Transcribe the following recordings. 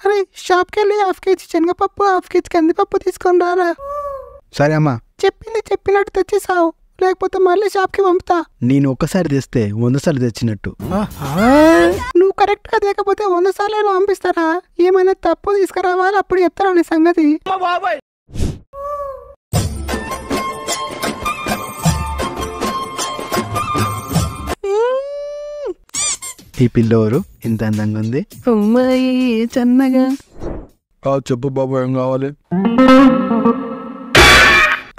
అరే షాప్కి వెళ్ళి 1/2 కేజీ శనగపప్పు 1/2 కేజీ కందిపప్పు తీసుకొని రారా. సరే అమ్మా. చెప్పినట్టు తెచ్చేసావు, లేకపోతే మళ్ళీ షాప్కి పంపుతా. నేను ఒక్కసారి తెస్తే 100 సార్లు తెచ్చినట్టు. నువ్వు కరెక్ట్ గా లేకపోతే 100 సార్లు పంపిస్తారా? ఏమైనా తప్పు తీసుకురావాలి, అప్పుడు చెప్తారా నీ సంగతి. ఈ పిల్లోరు ఇంత అందంగా ఉంది. అమ్మాయి చన్నగా. చెప్పు బాబు, ఏం కావాలి?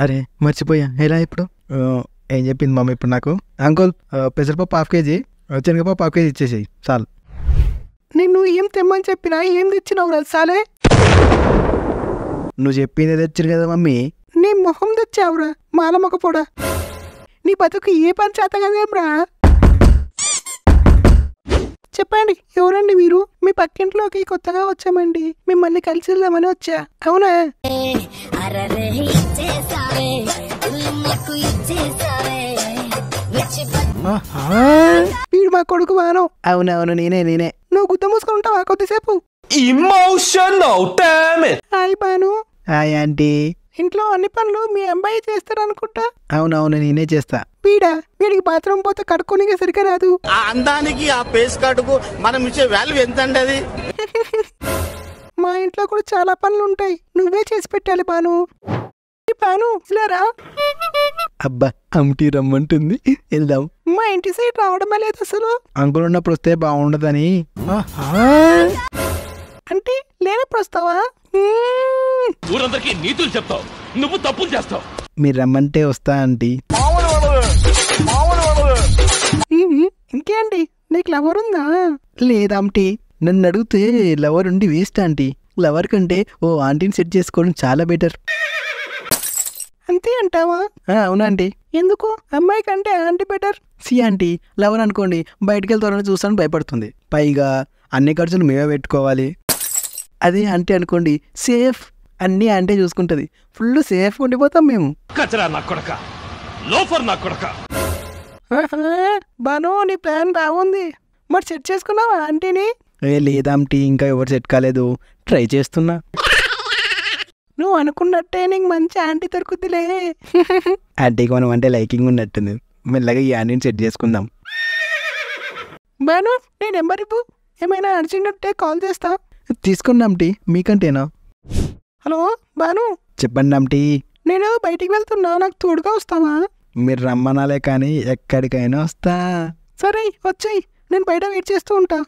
అరే మర్చిపోయా, ఎలా ఇప్పుడు? ఏం చెప్పింది మమ్మీ ఇప్పుడు నాకు? అంకుల్ పెసరపప్పు 1/2 కేజీ, శనగపప్పు 1/2 కేజీ ఇచ్చేసేయి చాలు. నేను ఏం తెమ్మని చెప్పినా ఏం తెచ్చినావు రసాలే? నువ్వు చెప్పింది తెచ్చారు కదా మమ్మీ. నీ మొహం తెచ్చావురా మాలమ్మక పొడా. నీ బతుకు ఏ పని చేత కదేమ్రా. చెప్పండి, ఎవరండి మీరు? మీ పక్కింట్లోకి కొత్తగా వచ్చామండి, మిమ్మల్ని కలిసి వెళ్దామని వచ్చా. అవునా? వీడు మా కొడుకు వాను. అవునవును, నేనే. నువ్వు గుద్ద మూసుకుంటావా కొద్దిసేపు? హాయ్ బాను. Hi aunty. ఇంట్లో అన్ని పనులు మీ అబ్బాయి చేస్తారనుకుంటా. అవునవును, నేనే చేస్తా. వీడికి బాత్రూమ్ పోతే కడుక్కోనికే సరిగ్గా రాదు. ఆ అందానికి ఆ పేస్ కార్డుకు మనం ఇచ్చే వాల్యూ ఎంత అండి అది? మా ఇంట్లో కూడా చాలా పనులు ఉంటాయి, నువ్వే చేసి పెట్టాలి బాను. ఇలారా. అబ్బా అమ్మటి రమ్మంటుంది, వెళ్దాం. మా ఇంటి సైడ్ రావడమే లేదు అసలు. అంకుల్ ఉన్నప్పుడు వస్తే బాగుండదని. అంటే లేనప్పుడు వస్తావా? ఊరందరికీ నీతులు చెప్తావు, నువ్వు తప్పులు చేస్తావు. మీరు రమ్మంటే వస్తా ఆంటీ. ఇంకేంటి, నీకు లవర్ ఉందా? లేదాంటీ, నన్ను అడిగితే లవర్ ఉండి వేస్ట్ ఆంటీ. లవర్ కంటే ఓ ఆంటీని సెట్ చేసుకోవడం చాలా బెటర్. అంతే అంటావా? అవునంటీ. ఎందుకు? అమ్మాయి కంటే aunty better. See aunty, lover అనుకోండి బయటికి వెళ్తారని చూస్తాను భయపడుతుంది, పైగా అన్ని ఖర్చులు మేమే పెట్టుకోవాలి. అదే ఆంటీ అనుకోండి సేఫ్, అన్నీ ఆంటీ చూసుకుంటది, ఫుల్ సేఫ్ ఉండిపోతాం మేము. కచరా నా కొడక, లోఫర్ నా కొడక. బాను, నీ ప్లాన్ బాగుంది. మరి సెట్ చేసుకున్నావా ఆంటీని? లేదాంటీ, ఇంకా ఎవరు సెట్ కాలేదు, ట్రై చేస్తున్నా. నువ్వు అనుకున్నట్టే నీకు మంచి ఆంటీ దొరుకుతులే. ఆంటీకి మనం అంటే లైకింగ్ ఉన్నట్టుంది, మెల్లగా ఈ ఆంటీని సెట్ చేసుకుందాం. బాను, నీ నెంబర్ ఇవ్వు, ఏమైనా అర్జెంట్ ఉంటే కాల్ చేస్తా. తీసుకోండి ఆంటీ, మీకంటేనా? హలో బాను. చెప్పండి ఆంటీ. నేను బయటికి వెళ్తున్నా, నాకు తోడుగా వస్తావా? మీరు రమ్మనాలే కానీ ఎక్కడికైనా వస్తా. సరే వచ్చేయి, నేను బయట వెయిట్ చేస్తూ ఉంటా.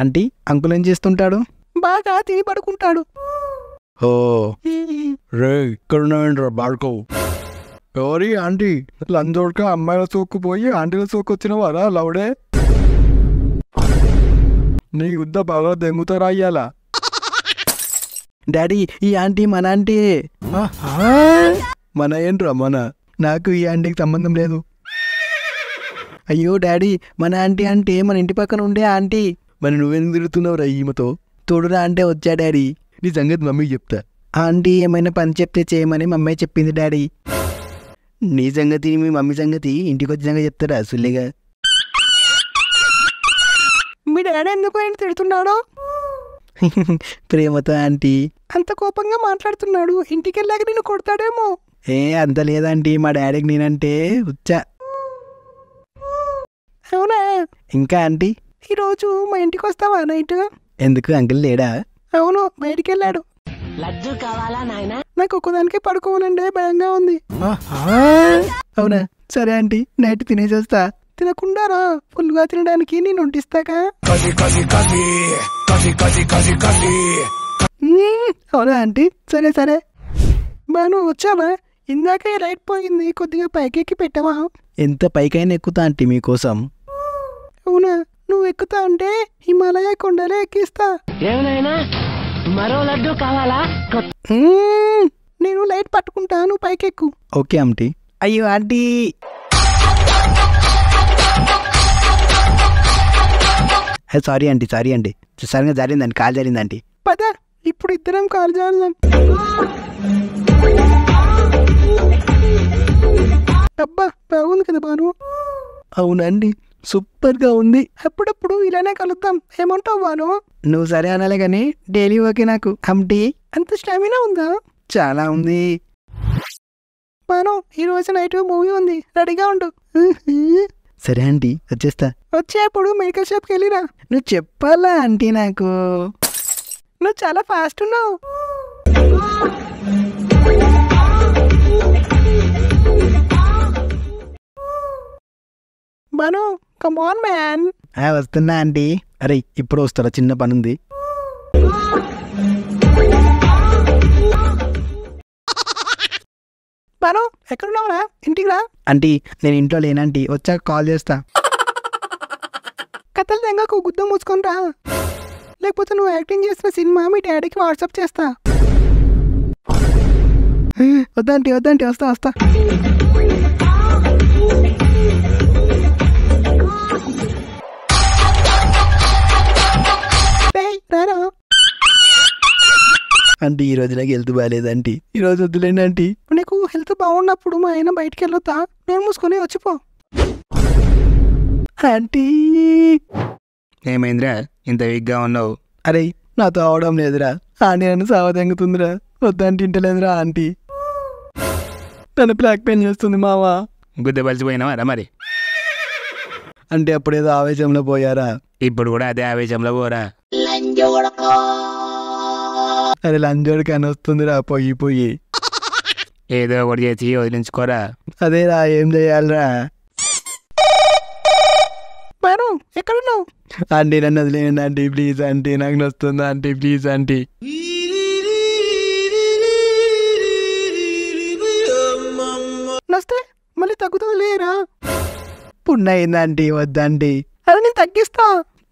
ఆంటీ, అంకుల్ ఏం చేస్తుంటాడు? బాగా తిని పడుకుంటాడు. ఓ రే, ఇక్కడ బాడుకో. ఎవరి ఆంటీ? లంచోడక అమ్మాయిల సోక్కుపోయి ఆంటీల సోకొచ్చిన వారా లవడే? నీ గుద్ద బాగా దెంగుతారా అయ్యాలా? డాడీ, ఈ ఆంటీ మన ఆంటీ. మన ఏంట్రా మన? నాకు ఈ ఆంటీకి సంబంధం లేదు. అయ్యో డాడీ, మన ఆంటీ అంటే మన ఇంటి పక్కన ఉండే ఆంటీ. మరి నువ్వెందుకు తిరుగుతున్నావురా ఈమెతో? తోడురా అంటే వచ్చా డాడీ. నీ సంగతి మమ్మీకి చెప్తా. ఆంటీ ఏమైనా పని చెప్తే చేయమని మమ్మీ చెప్పింది డాడీ. నీ సంగతి మీ మమ్మీ సంగతి ఇంటికి వచ్చినాక చెప్తారా సుల్లిగా? మీ డాడీ ఎందుకు ఆయన తిడుతున్నాడో? ప్రేమతో ఆంటీ. అంత కోపంగా మాట్లాడుతున్నాడు, ఇంటికి వెళ్ళాక నేను కొడతాడేమో. అంత లేదంటీ, మా డాడీకి నేనంటే వచ్చా. అవునా? ఇంకా ఆంటీ, ఈరోజు మా ఇంటికి వస్తావా నైట్? ఎందుకు, అంకుల్ లేడా? అవును, బయటికి వెళ్ళాడు. లడ్డు కావాలా నాయనా? నాకు ఒక్కదానికి పడుకోవాలంటే భయంగా ఉంది. అవునా? సరే ఆంటీ, నైట్ తినేసేస్తా. తినకుండా రా, ఫుల్గా తినడానికి నేను వండిస్తాగా. అవునా ఆంటీ? సరే సరే. బాను వచ్చావా? ఇందాకే లైట్ పోయింది, కొద్దిగా పైకెక్కి పెట్టవా? ఎంత పైకైనా ఎక్కుతా ఆంటీ మీకోసం. అవునా? నువ్వు ఎక్కుతా అంటే హిమాలయ కొండలే ఎక్కిస్తా. ఏమైనా మరో లడ్డు కావాలా? నేను లైట్ పట్టుకుంటా, నువ్వు పైకెక్కు. Okay aunty. అయ్యో ఆంటీ, సారీ ఆంటీ, సరిగా జరిగిందండి, కాల్ జరిగిందంటీ. పద, ఇప్పుడు ఇద్దరం కాల్ చేద్దాం. అబ్బా బాగుంది కదా బాను. అవునండి, సూపర్గా ఉంది. అప్పుడప్పుడు ఇలానే కలుద్దాం, ఏమంటావు బాను? నువ్వు సరే అనాలే కానీ డైలీ ఓకే నాకు. ఆంటీ అంత స్టామినా ఉందా? చాలా ఉంది. బాను, ఈ రోజు నైట్ మూవీ ఉంది, రెడీగా ఉండు. సరే ఆంటీ వచ్చేస్తా. వచ్చేప్పుడు మెడికల్ షాప్కి వెళ్ళిరా. నువ్వు చెప్పాలా ఆంటీ నాకు? నువ్వు చాలా ఫాస్ట్ ఉన్నావు. Banu, come on man. వస్తున్నా ఆంటీ. అరే ఇప్పుడు వస్తారా, చిన్న పని ఉంది. బాను, ఎక్కడున్నావురా? ఇంటికి రా. ఆంటీ నేను ఇంట్లో లేనంటీ, వచ్చాక కాల్ చేస్తా. కథలు తెంగకు, గుద్దం మూసుకొని రా. లేకపోతే నువ్వు యాక్టింగ్ చేసిన సినిమా మీ డాడీకి వాట్సాప్ చేస్తా. వద్దంటీ వద్దంటీ, వస్తా వస్తా. రారా. ఆంటీ ఈ రోజు నాకు హెల్త్ బాగాలేదంటీ, ఈ రోజు వద్దులేండి ఆంటీ. నీకు హెల్త్ బాగున్నప్పుడు మా ఆయన బయటికి వెళ్ళొద్దా? నేను మూసుకొని వచ్చిపో. ఆంటీ ఏమైందిరా ఇంత వీక్గా ఉన్నావు? అరే నాతో అవడం లేదురా, ఆంటీ నన్ను సావదెంగుతుందిరా. వద్దంటే ఇంటలేదురా ఆంటీ, నన్ను బ్లాక్ పెయిన్ చేస్తుంది మావా. గుద్ద పలిచిపోయినావారా మరి? అంటే అప్పుడేదో ఆవేశంలో పోయారా? ఇప్పుడు కూడా అదే ఆవేశంలో పోరా. అరే లంజోడికి అని వస్తుందిరా పోయి పోయి. ఏదో ఒకటి చేసి వదిలించుకోరా. అదేరా ఏం చేయాలరా? బాను, ఎక్కడున్నావు? ఆంటీ నన్ను వదిలేయండి ఆంటీ ప్లీజ్ ఆంటీ, నాకు నొస్తుంది ఆంటీ ప్లీజ్ ఆంటీ. నస్తే మళ్ళీ తగ్గుతుంది లేరా? పున్నయింది ఆంటీ, వద్దంటీ అది నేను తగ్గిస్తా.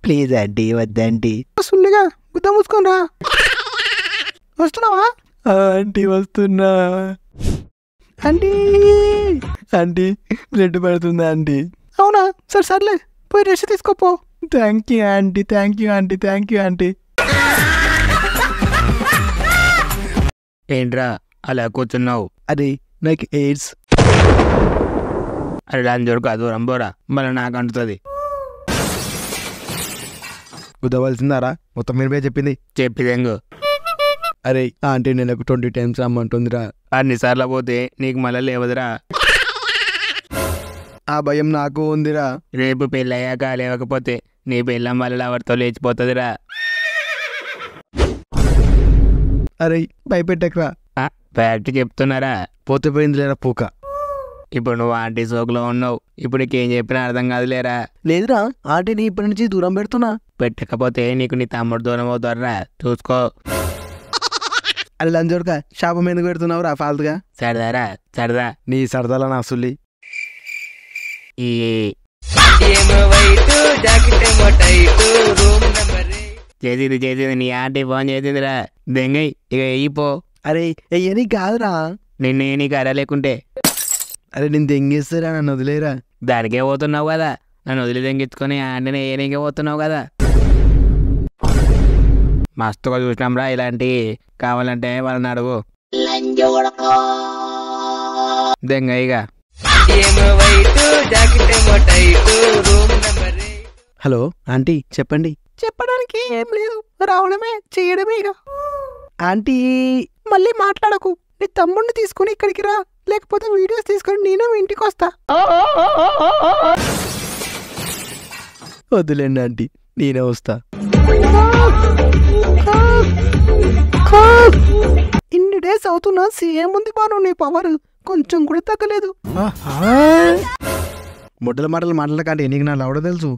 Please aunty, వద్దంటీ. సుల్లిగా గుద్ద మూసుకొని రా. వస్తున్నావా? ఆంటీ వస్తున్నా. ఆంటీ. ఆంటీ బ్లడ్ పడుతుంది ఆంటీ. అవునా? సరే సర్లే, పోయి రెస్ట్ తీసుకోపో. Thank you aunty, thank you aunty, thank you aunty. ఏంట్రా అలా కూర్చున్నావు? అరే నాకు ఎయిడ్స్. అరే దాని జోడుకు దూరం పోరా, మళ్ళీ నాకు అంటుతుంది. కుదవలసిందారా, మొత్తం మీరు పోయి చెప్పింది. చెప్పిదెంగు. అరే ఆంటీ నెలకు 20 times రమ్మంటుందిరా. అన్నిసార్లు పోతే నీకు మళ్ళీ లేవదురా. ఆ భయం నాకు ఉందిరా. రేపు పెళ్ళయ్యాక లేవకపోతే నీ పెళ్ళం వల్ల ఎవరితో లేచిపోతుందిరా. అరే భయపెట్టకరా. ఫ్యాక్ట్ చెప్తున్నారా? పోతే పోయింది లేరా పూక. ఇప్పుడు నువ్వు ఆంటీ సోకులో ఉన్నావు, ఇప్పుడు నీకేం చెప్పినా అర్థం కాదులేరా. లేదురా ఆంటీని ఇప్పటి నుంచి దూరం పెడుతున్నా. పెట్టకపోతే నీకు నీ తమ్ముడు దూరం అవుతారా, చూసుకో. అరే లంజోడుక శాపం ఎందుకు పెడుతున్నావు రా ఫాల్తుగా? సరదారా సరదా. నీ సరదాల నా సుల్లి. ఈ చేసింది నీ ఆంటీ ఫోన్ చేసిందిరా. దెంగై ఇక వెయ్యిపో. అరే ఎయ్యని కాదురా. నిన్ను నీకు అర లేకుంటే. అరే నేను దెంగేస్తారా, నన్ను వదిలేరా. దానికే పోతున్నావు కదా, నన్ను వదిలి దెంగించుకొని ఆంటీని ఏనికే పోతున్నావు కదా. మస్తుగా చూసినాం రా ఇలాంటి. కావాలంటే వాళ్ళని అడుగు. దెంగయ్యగా. హలో ఆంటీ చెప్పండి. చెప్పడానికి ఏం లేదు, రావడమే చేయడమే. ఇక ఆంటీ మళ్ళీ మాట్లాడకు. నీ తమ్ముడిని తీసుకుని ఇక్కడికి రా, లేకపోతే వీడియోస్ తీసుకొని నేను మీ ఇంటికి వస్తా. వద్దులేండి ఆంటీ, నేనే వస్తా. ఇన్ని డేస్ అవుతున్నా సేమ్ ఉంది బాను, నీ పవర్ కొంచెం కూడా తగ్గలేదు. ముట్టల మాటలు మాట్లాడకంటే నీకు నా లవడ తెలుసు.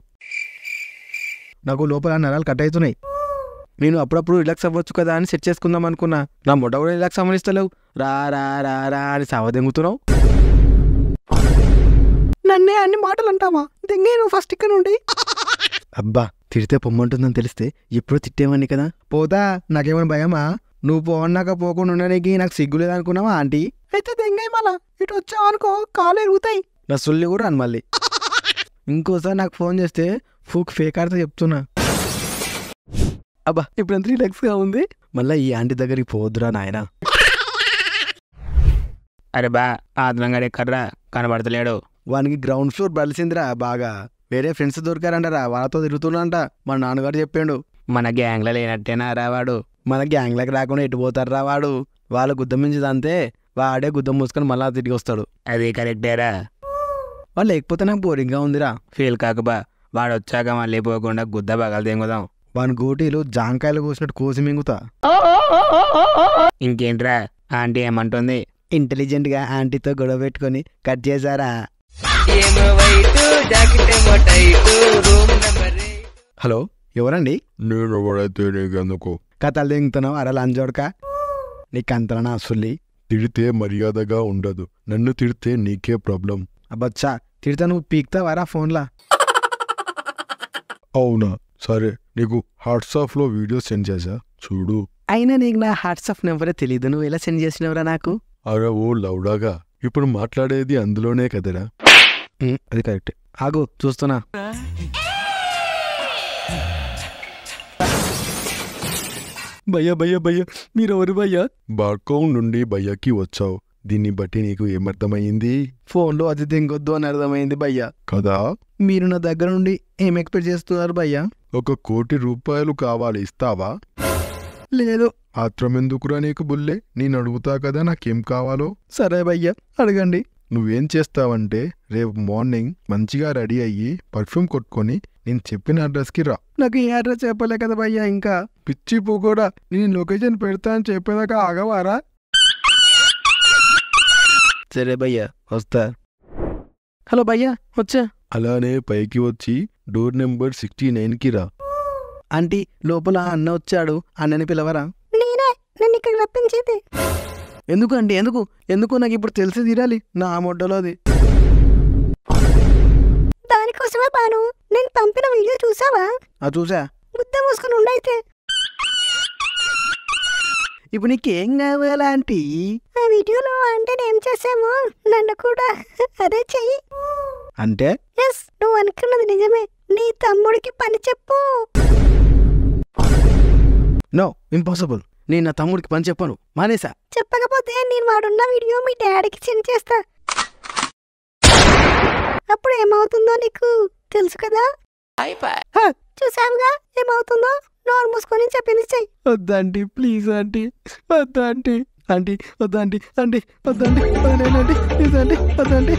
నాకు లోపల నరాలు కట్ అవుతున్నాయి. నేను అప్పుడప్పుడు రిలాక్స్ అవ్వచ్చు కదా అని సెట్ చేసుకుందాం అనుకున్నా. నా మొట్ట కూడా రిలాక్స్ అవ్వనిస్తలేవు. రా రా రా రా అని సావదెంగుతున్నావు. నన్నే అన్ని మాటలు అంటావా? దింగే నువ్వు ఫస్ట్ ఇక్కడ నుండి. అబ్బా తిడితే పొమ్మంటుందని తెలిస్తే ఎప్పుడో తిట్టేవాడిని కదా. పోతా, నాకేమైనా భయమా? నువ్వు పోవన్నాక పోకుండా ఉండడానికి నాకు సిగ్గులేదు అనుకున్నావా ఆంటీ? అయితే దింగే మళ్ళా ఇటు వచ్చావు అనుకో, కాలు ఎరుగుతాయి. నా సొల్లి కూడా అని మళ్ళీ ఇంకోసారి నాకు ఫోన్ చేస్తే ఫేక్ ఆడితే చెప్తున్నా. అబ్బా ఇప్పుడు ఎంత రిలాక్స్గా ఉంది. మళ్ళీ ఈ ఆంటీ దగ్గరికి పోద్దురా నాయన. అరే బా ఆదరంగా ఎక్కడ్రా, కనబడతలేడు. వానికి గ్రౌండ్ ఫ్లోర్ బలిసిందిరా బాగా. వేరే ఫ్రెండ్స్ దొరికారంటారా, వాళ్ళతో తిరుగుతున్నంట. మా నాన్నగారు చెప్పిండు. మన గ్యాంగ్లో లేనట్టేనా రావాడు? మన గ్యాంగ్లకు రాకుండా ఎటు పోతారా వాడు. వాళ్ళు గుద్దం మించి అంతే, వాడే గుద్దం మూసుకొని మళ్ళా తిరిగి వస్తాడు. అది కరెక్టేరా. వాళ్ళు లేకపోతే నాకు బోరింగ్గా ఉందిరా. ఫీల్ కాకబా, వాడు వచ్చాక మళ్ళీ పోకుండా గుద్ద పగలు తెంగుదాం. వాని గోటీలు జాంకాయలు కోసినట్టు కోసి మింగుతా. ఇంకేంట్రా ఆంటీ ఏమంటుంది? ఇంటెలిజెంట్గా ఆంటీతో గొడవ పెట్టుకొని కట్ చేశారా. హలో, ఎవరండి? నేను ఎవడైతే నీకెందుకు? కథలు దింగుతున్నావు అర లంజోడక. నీకు అంతనా అసలు తిడితే మర్యాదగా ఉండదు. నన్ను తిడితే నీకే ప్రాబ్లం. అబ్బచ్చా, తిడతా నువ్వు పీక్తావారా ఫోన్లా? అవునా, సరే నీకు వాట్సాప్లో వీడియో సెండ్ చేసా చూడు. అయినా నీకు నా వాట్సాప్ నెంబరే తెలీదు, నువ్వు ఎలా సెండ్ చేసినవరా నాకు? అరే ఓ లౌడాగా, ఇప్పుడు మాట్లాడేది అందులోనే కదరా. అది కరెక్ట్. ఆగు చూస్తున్నా. భయ్యా భయ్యా భయ్యా, మీరెవరు భయ్యా? బార్కౌన్ నుండి భయ్యాకి వచ్చావు. దీన్ని బట్టి నీకు ఏమర్థమైంది? ఫోన్లో అది దింగొద్దు అని అర్థమైంది భయ్యా. కదా, మీరు నా దగ్గర నుండి ఏం ఎక్స్పెక్ట్ చేస్తున్నారు భయ్యా? 1 కోటి రూపాయలు కావాలి, ఇస్తావా? లేదు. ఆత్రమెందుకురా నీకు బుల్లే, నేను అడుగుతా కదా నాకేం కావాలో. సరే భయ్యా, అడగండి. నువ్వేం చేస్తావంటే రేపు మార్నింగ్ మంచిగా రెడీ అయ్యి పర్ఫ్యూమ్ కొట్టుకొని నేను చెప్పిన అడ్రస్కి రా. నాకు ఏ అడ్రస్ చెప్పలే కదా భయ్యా ఇంకా. పిచ్చి కూడా నేను లొకేషన్ పెడతా అని చెప్పేదాకా ఆగవారా? సరే భయ్యా, వస్తా. హలో భయ్యా, వచ్చా. అలానే పైకి వచ్చి డోర్ నెంబర్ 69కి రా. ఆంటీ, లోపల అన్న వచ్చాడు, అన్నని పిలవరా? నేనే, నన్ను ఇక్కడ రప్పించేది. ఎందుకు అండి, ఎందుకు ఎందుకు నాకు ఇప్పుడు తెలిసి తీరాలి నా మొడ్డలో అది. దానికోసమే బాను నేను పంపిన వీడియో చూసావా? చూసా. ముద్ద మూసుకుని ఉండైతే. ఇప్పుడు నీకేం కావాలా ఆంటీ? ఆ వీడియోలో అంటే ఏం చేసామో నన్ను కూడా అదే చెయ్యి. అంటే ఎస్, నువ్వు అనుకున్నది నిజమే. నీ తమ్ముడికి పని చెప్పు. No, impossible. నేను నా తమ్ముడికి పని చెప్పను, మానేసా. చెప్పకపోతే నేను వాడున్న వీడియో మీ డాడీకి సెండ్ చేస్తా. అప్పుడు ఏమవుతుందో నీకు తెలుసు కదా. చూసావుగా ఏమవుతుందో. నోరు మూసుకొని చెప్పింది చెయ్యి. వద్దంటీ, ప్లీజ్ ఆంటీ, వద్దంటీ. ఆంటీ వద్దంటీ, ఆంటీ వద్దంటీ, వదిలేనండి ప్లీజ్ ఆంటీ, వద్దంటీ.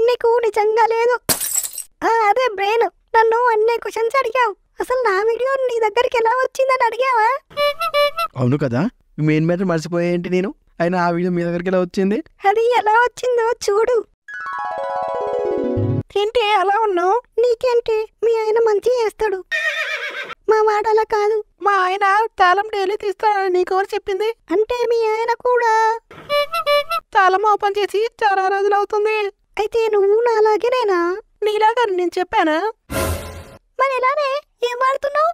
నీకు నిజంగా లేదు. అదే బ్రెయిన్. నన్ను అన్ని క్వశ్చన్స్ అడిగావు. అసలు నా వీడియో నీ దగ్గరికి ఎలా వచ్చిందని అడిగావా? అవును కదా, మెయిన్ మ్యాటర్ మర్చిపోయేంటి నేను. అయినా ఆ వీడియో మీ దగ్గరికి ఎలా వచ్చింది? అది ఎలా వచ్చిందో చూడు. ఏంటి అలా ఉన్నావు? నీకేంటి, మీ ఆయన మంచి చేస్తాడు. మా వాడు అలా కాదు. మా ఆయన తాళం డైలీ తీస్తాడని నీకెవరు చెప్పింది? అంటే మీ ఆయన కూడా తాళం ఓపెన్ చేసి చాలా రోజులు అవుతుంది. అయితే నువ్వు నాలాగేనేనా? నీలాగా నేను చెప్పానా? మరి ఎలానే? ఏం వాడుతున్నావు?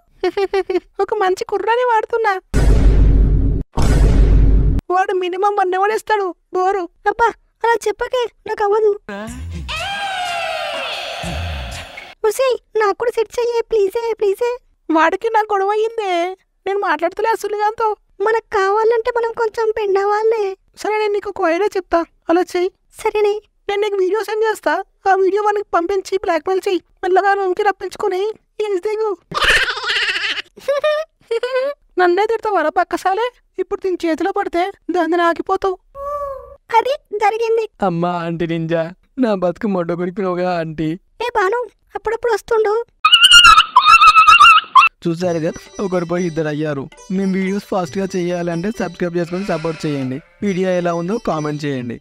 ఒక మంచి కుర్రాని వాడుతున్నా. వాడు మినిమం 1 hour ఇస్తాడు. బోరు. అబ్బా అలా చెప్పకే, నాకు అవ్వదు. నాకు కూడా సెట్ చెయ్యే ప్లీజే ప్లీజే. వాడికి నాకు గొడవ అయ్యిందే, నేను మాట్లాడుతులే అసలుగాతో. మనకు కావాలంటే మనం కొంచెం పెండవాళ్ళే. సరే, నేను నీకు ఒక ఐడియా చెప్తా, అలా చెయ్యి. సరేనే, నేను నీకు వీడియో సెండ్ చేస్తా. ఆ వీడియో మనకి పంపించి బ్లాక్మెయిల్ చెయ్యి. మెల్లగా రూమ్కి రప్పించుకొని దిగు. నన్నే తిడతావరా పక్కసాలే. ఇప్పుడు దీని చేతిలో పడితే దాన్ని ఆగిపోతావు. అది జరిగింది. అమ్మా ఆంటీ నింజా, నా బతుకు మొడ్డ కొరికినవుగా ఆంటీ. ఏ బాను, అప్పుడప్పుడు వస్తుండు. చూసారుగా, ఒకరు పోయి 2 అయ్యారు. మేము వీడియోస్ ఫాస్ట్గా చేయాలంటే సబ్స్క్రైబ్ చేసుకొని సపోర్ట్ చేయండి. వీడియో ఎలా ఉందో కామెంట్ చేయండి.